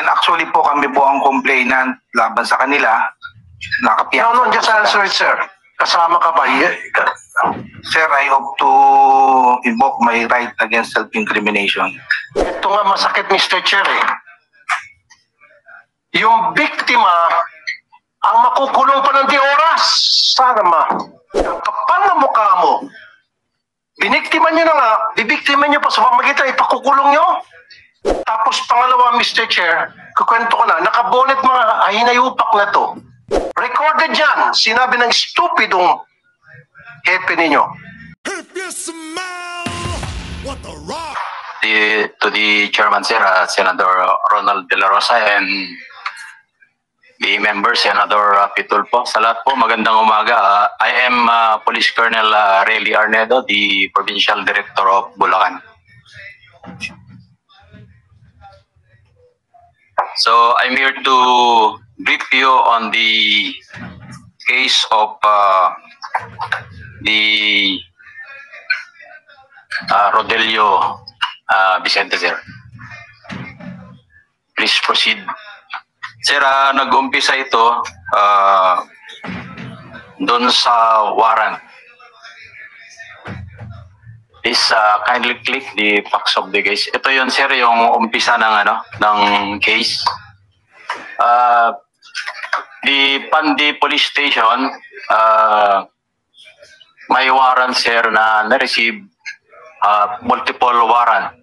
And actually po kami po ang complainant laban sa kanila. Nakapiyak. No, just answer it, sir. Kasama ka ba? Sir, I hope to invoke my right against self-incrimination. Ito nga masakit, Mr. Chair, eh. Yung biktima, ang makukulong pa ng di oras. Sana ma. Ang kapal na mukha mo. Biniktima nyo na nga, bibiktima nyo pa sa pamagitan, ipakukulong nyo. Tapos pangalawa, Mr. Chair, kukwento ko na, nakabonet mga hinayupak na to. Recorded dyan, sinabi ng stupidong hepe ninyo. If you smell what the rock. To the chairman, sir, Senator Ronald De La Rosa, and the member, Senator Pitulpo. Sa lahat po, magandang umaga. I am Police Colonel Rayleigh Arnedo, the Provincial Director of Bulacan. So I'm here to brief you on the case of the Rodelio Vicente, sir. Please proceed. Sir, nag-umpisa ito doon sa warrant. Please kindly click the facts of the case. Ito yun, sir, yung umpisa ng case. The Pandi Police Station, may warrant, sir, na na-receive multiple warrant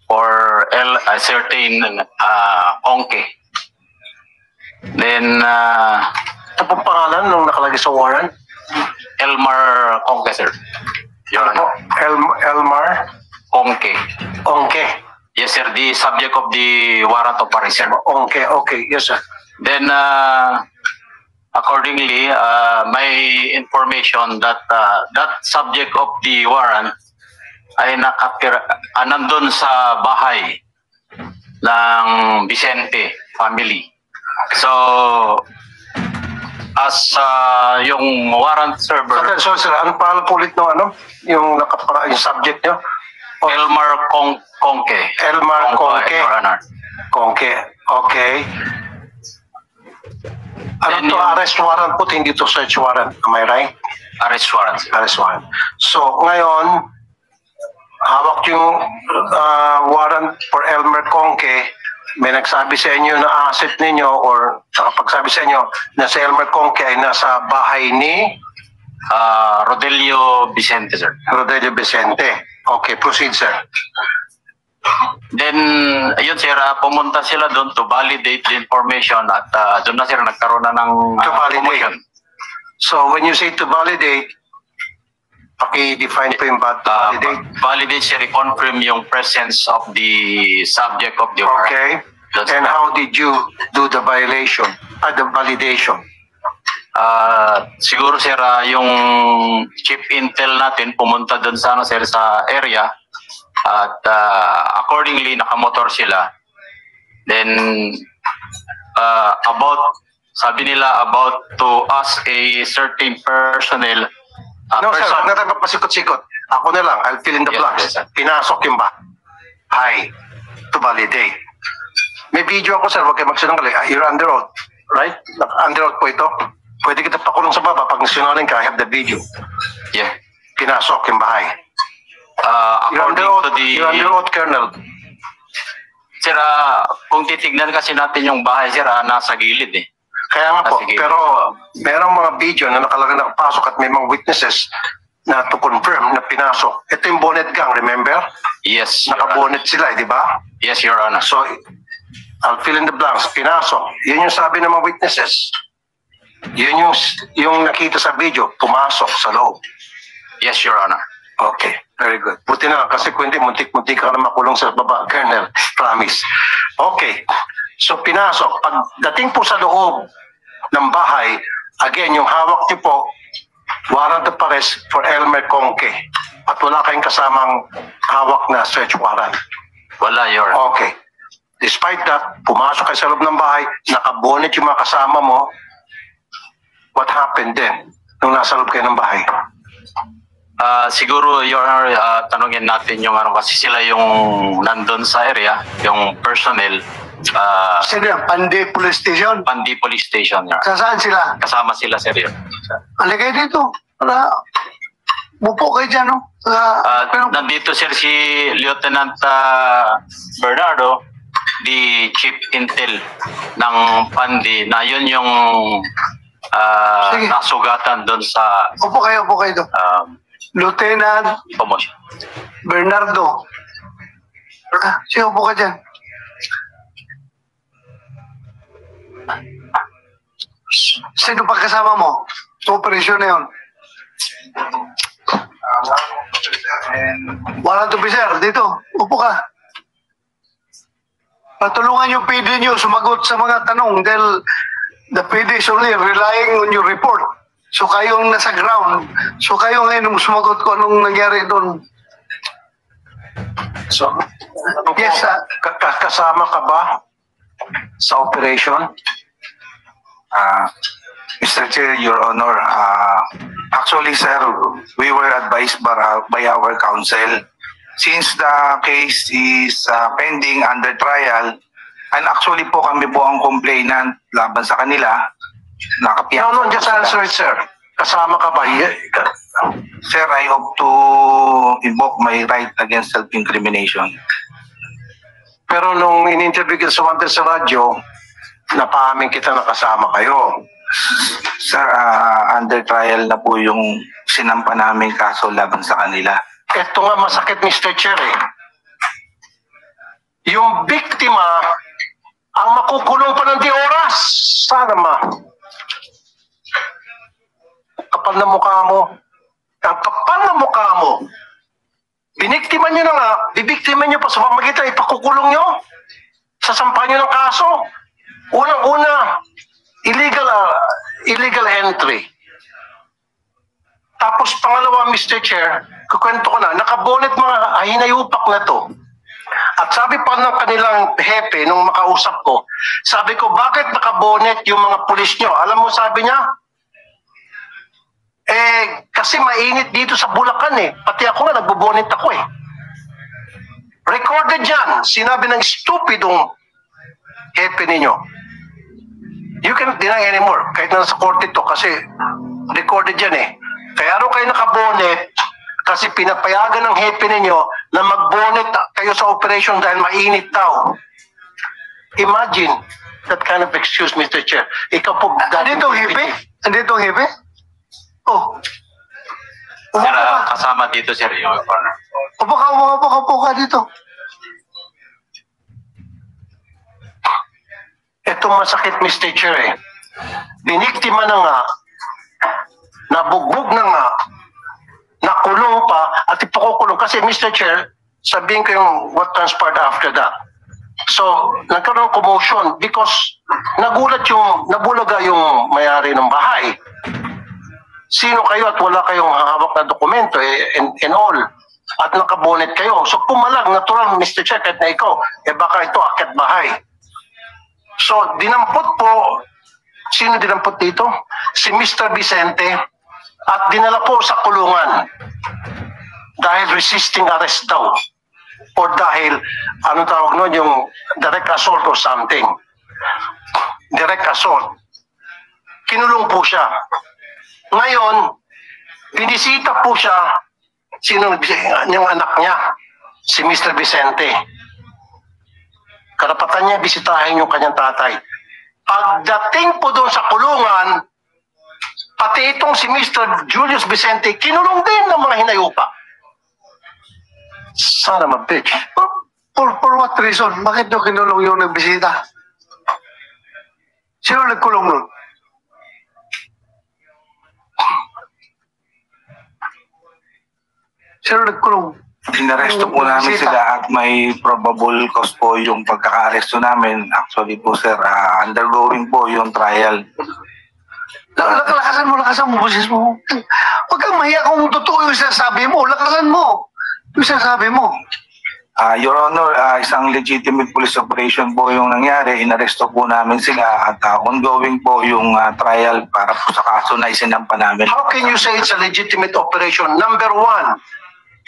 for a certain Onke. Then, Ito pong pangalan nung nakalagay sa warrant? Elmar Onke, sir. Your Honor. Elmar? Onke. Onke. Yes, sir. The subject of the warrant of arrest, sir. Onke, okay. Yes, sir. Then, accordingly, may information that that subject of the warrant ay nandun sa bahay ng Vicente family. So, as yung warrant server... So, sir, ano pa ulit no, yung subject nyo? Elmar Conque. Elmar Conque. Your Honor. Conque, okay. Ano to, arrest warrant po, hindi to search warrant. Am I right? Arrest warrant, sir. Arrest warrant. So, ngayon, hawak yung warrant for Elmer Conque. May nagsabi sa inyo na asset ninyo or nakapagsabi sa inyo na si Elmer Conque ay nasa bahay ni Rodelio Vicente, sir. Rodelio Vicente. Okay, proceed, sir. Then, ayun, sir, pumunta sila doon to validate the information at doon na, sir, nagkaroon na ng To validate. commotion. So, when you say to validate, paki-define po yung validate. Validate, sir, confirm yung presence of the subject of the warrant. Okay. And how did you do the violation? The validation? Siguro, sir, yung chief intel natin pumunta doon sa, sir, sa area at accordingly nakamotor sila. Then sabi nila about to ask a certain personnel. No, sir, natin pasikot-sikot. Ako na lang, I'll fill in the blanks. Yes, Pinasok yung ba? Hi, to validate. May video ako, sir, huwag kayo magsinungaling. You're under oath, right? Under oath po ito. Pwede kita pakulong sa baba pag sinungaling ka, I have the video. Yeah. Pinasok yung bahay. You're under oath, Colonel. Sir, kung titignan kasi natin yung bahay, sir, nasa gilid eh. Kaya nga po, Sige. pero merong mga video na nakalagay na pasok at may mga witnesses na to confirm na pinasok. Ito yung bonnet gang, remember? Yes, Your Honor. Naka-bonnet sila, di ba? Yes, Your Honor. So, I'll fill in the blanks. Pinasok. Yun yung sabi ng mga witnesses. Yun yung nakita sa video, pumasok sa loob. Yes, Your Honor. Okay, very good. Buti na lang kasi kung hindi, muntik-muntik ka na makulong sa baba, Colonel. Promise. Okay. So, pinasok. Pagdating po sa loob ng bahay, again, yung hawak niyo po, warrant of arrest for Elmer Conque. At wala kayong kasamang hawak na search warrant. Wala, Your Honor. Okay. Despite that, pumasok kayo sa loob ng bahay, nakabonet yung mga kasama mo. What happened then nung nasa loob kayo ng bahay? Siguro, Your Honor, tanungin natin yung kasi sila yung nandun sa area, yung personnel. Sino yan? Pandi Police Station? Pandi Police Station, Your Honor. Saan sila? Kasama sila, sir. Halika kayo dito. Para bupo kayo dyan, no? Nandito, sir, si Lieutenant Bernardo, the Chief Intel ng Pandi, na yun yung Sige. nasugatan doon sa Upo kayo doon. Lieutenant promotion. Bernardo. Sige, upo ka dyan. Sino pa kasama mo? Sa operasyon na yun? Warrant officer, dito. Upo ka. Patulungan yung PD nyo sumagot sa mga tanong dahil the PD is only relying on your report. So kayong nasa ground. So kayo ngayon sumagot ko anong nangyari doon. So, Yes, kasama ka ba sa operation? Mr. Chair, Your Honor, actually, sir, we were advised by our counsel. Since the case is pending under trial, and actually po kami po ang complainant laban sa kanila, nakapiyak. No, just answer it, sir. Kasama ka ba? Sir, I hope to invoke my right against self-incrimination. Pero nung in-interview kita sa Wanted sa radyo, napaamin kita na kasama kayo. Sir, under trial na po yung sinampa namin kaso laban sa kanila. Ito nga masakit, Mr. Chair, eh. Yung biktima, ang makukulong pa ng 10 oras. Sana kapal na mukha mo. Ang kapal na mukha mo. Biniktima nyo na nga, bibiktima nyo pa sa pamagitan, ipakukulong nyo. Sasampahan nyo ng kaso. Unang-una, illegal entry. Tapos pangalawa, Mr. Chair, kukwento ko na, nakabonet mga hinayupak na to. At sabi pa ng kanilang hepe nung makausap ko, sabi ko, bakit nakabonet yung mga pulis nyo? Alam mo, sabi niya, kasi mainit dito sa Bulacan eh. Pati ako nga, nagbobonet ako eh. Recorded yan. Sinabi ng stupidong hepe ninyo. You cannot deny anymore. Kahit na nasa korte to kasi recorded yan eh. Kaya ano kayo nakabonet kasi pinapayagan ng hepe ninyo na magbonet kayo sa operation dahil mainit daw. Imagine that kind of excuse, Mr. Chair. Ikaw po... Andito ang hepe? Andito ang hepe? Oh. Sir, kasama dito, sir, yung corner. Upo ka dito. Itong masakit, Mr. Chair, eh. Biniktima na nga, nabugbog na nga, nakulong pa, at ipakukulong. Kasi, Mr. Chair, sabihin ko yung what transpired after that. So, nagkaroon ng commotion because nabulaga yung may-ari ng bahay. Sino kayo at wala kayong hawak na dokumento and all. At nakabonet kayo. So pumalag, natural, Mr. Chair, kahit na ikaw, baka ito akit bahay. So dinampot po, sino dinampot dito? Si Mr. Vicente at dinala po sa kulungan dahil resisting arrest daw. Or dahil, anong tawag nun, yung direct assault or something. Direct assault. Kinulong po siya. Ngayon, binisita po siya, yung anak niya, si Mr. Vicente. Karapatan niya bisitahin yung kanyang tatay. Pagdating po doon sa kulungan, pati itong si Mr. Julius Vicente, kinulong din ng mga hinayupa. Sana bitch. For what reason? Bakit nyo kinulong yung nagbisita? Sino nagkulong nun? Sino nagkulong? Inaresto po namin sila at may probable cause po yung pagkaka-aresto namin. Actually po, sir, undergoing po yung trial. Lakasan mo boses mo. Huwag kang mahiya kung totoo yung sinasabi mo. Lakasan mo yung sinasabi mo. Your Honor, isang legitimate police operation po yung nangyari. Inaresto po namin sila at ongoing po yung trial para po sa kaso na isinampa namin. How can you say it's a legitimate operation? Number one,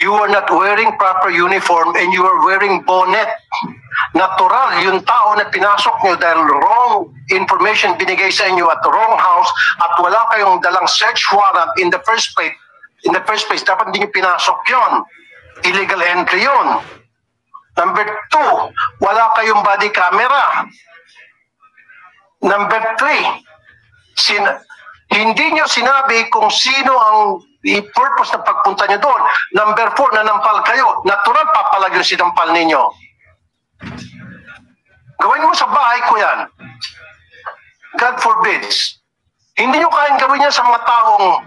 You were not wearing proper uniform and you were wearing bonnet. Natural, yung tao na pinasok nyo dahil wrong information binigay sa inyo at wrong house at wala kayong dalang search warrant in the first place, dapat hindi nyo pinasok yon. Illegal entry yon. Number 2, wala kayong body camera. Number 3, hindi nyo sinabi kung sino ang i-purpose na pagpunta nyo doon. Number 4, nanampal kayo. Natural, papalag yung sinampal ninyo. Gawin mo sa bahay ko yan. God forbids. Hindi nyo kayang gawin yan sa mga taong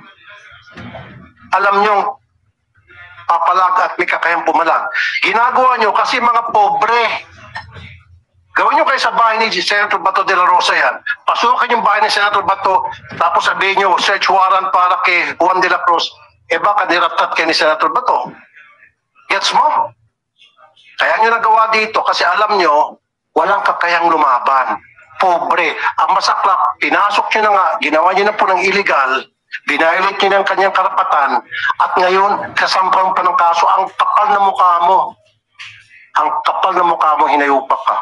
alam nyo papalag at may kakayang pumalag. Ginagawa nyo kasi mga pobre. Gawin nyo kayo sa bahay ni Senator Bato de la Rosa yan. Pasukin yung bahay ni Senator Bato, tapos sabihin nyo, search warrant para kay Juan de la Cruz. Baka niraptat kayo ni Senator Bato. Gets mo? Kaya nyo nagawa dito kasi alam nyo, walang kakayang lumaban. Pobre. Ang masaklap, pinasok nyo na nga, ginawa nyo na po ng illegal, binayolate nyo ng kanyang karapatan, at ngayon, kasampang pa ng kaso, ang kapal na mukha mo. Ang kapal na mukha mo, hinayupak ka.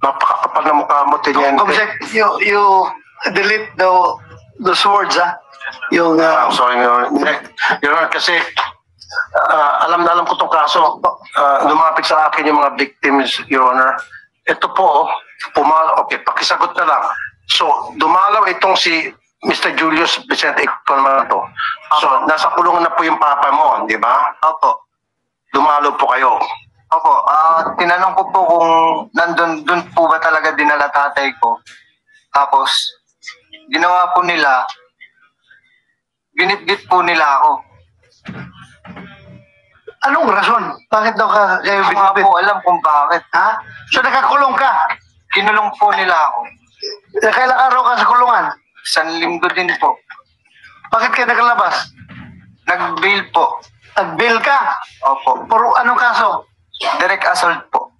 Napakakapal na mukha mo, Teniente. You delete those words, ha? Yung, Sorry, Your Honor, kasi alam na alam ko itong kaso. Lumapit sa akin yung mga victims, Your Honor. Ito po, okay, pakisagot na lang. So, dumalaw itong si Mr. Julius Vicente Icon. So, nasa kulungan na po yung papa mo, di ba? Opo. Dumalaw po kayo. Opo, tinanong ko po kung dun po ba talaga dinala tatay ko. Tapos, ginawa po nila, binitbit po nila ako. anong rason? Bakit daw kayo Ako nga binibit? po alam kung bakit. Ha? So nakakulong ka? Kinulong po nila ako. Kailang araw ka sa kulungan? Isang linggo din po. Bakit ka nakalabas? Nag-bail po. Nag-bail ka? Opo. Pero anong kaso? Direct assault po.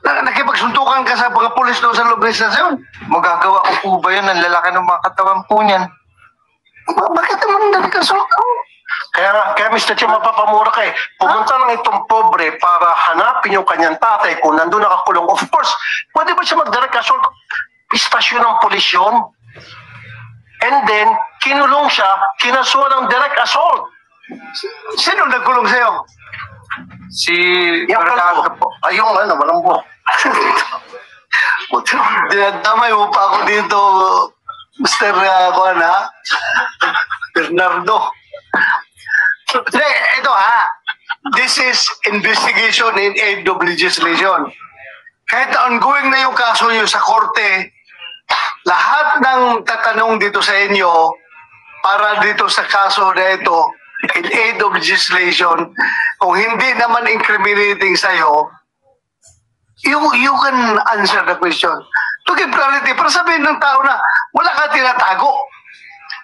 Nakipagsuntukan ka sa mga pulis doon sa loob ng istasyon? Magagawa ko po ba yun? Ang lalaki ng mga katawan po niyan. Bakit naman nakikasulok ka? Kaya Mr. Chair, mapapamura ka eh. Pumunta lang itong pobre para hanapin yung kanyang tatay kung nandun nakakulong. Of course, pwede ba siya mag-direct assault? Istasyon ng pulis yun. And then, kinulong siya, kinasuhan ng direct assault. Sino nagkulong sa'yo? Si Yung Bernardo kalbo. Ay, yung ano, walang buhok. Dinadamay mo pa ako dito, Mr. Kuan, ha? Bernardo. Ito ha, this is investigation in aid of legislation. Kahit ongoing na yung kaso nyo sa korte, lahat ng tatanong dito sa inyo para dito sa kaso na ito, in aid of legislation, kung hindi naman incriminating sa'yo, you can answer the question. To give clarity, para sabihin ng tao na wala ka tinatago.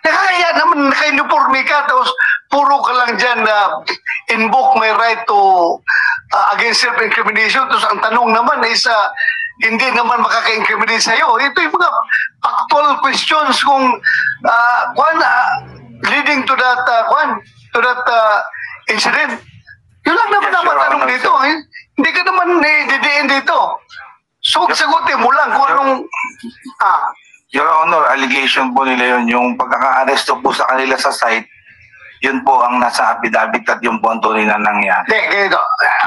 Nakakaya naman, naka-uniforme ka, tapos puro ka lang dyan na invoke my right to against self-incrimination. Tapos ang tanong naman is hindi naman makaka-incriminate sa'yo. Ito yung mga actual questions kung leading to that incident. Yun lang naman Yes, ang Your tanong Honor, dito. Hindi ka naman didiin dito. So, sagutin mo lang kung anong... Your Honor, allegation po nila yun. Yung pagkaka-aresto po sa kanila sa site, yun po ang nasa affidavit at yung po ang tunay na nangyari. Hindi, ganito.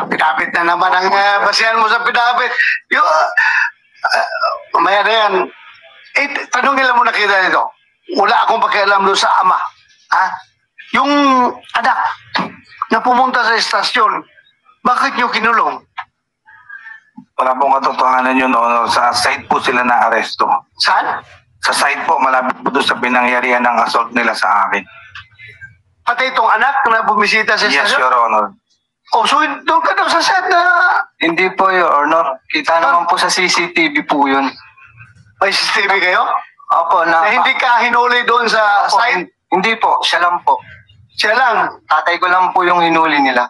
Pinapit na naman ang basihan mo sa pinapit. Yung, maya na yan. Tanongin lang mo nakita nito. Wala akong pakialam doon sa ama. Ha? Yung anak na pumunta sa estasyon, bakit nyo kinulong? Wala pong katotohanan yun, Honor. Sa site po sila na-aresto. Saan? Sa site po, malapit po doon sa pinangyarihan ng assault nila sa akin. Pati itong anak na bumisita sa Yes, estasyon? Your Honor. Oh, so doon ka daw sa set na Hindi po, Your Honor. Kita naman po sa CCTV po yun. may CCTV kayo? Opo, Na hindi ka hinuli doon sa Opo, site? hindi po, siya lang po. Siya lang. Tatay ko lang po yung hinuli nila.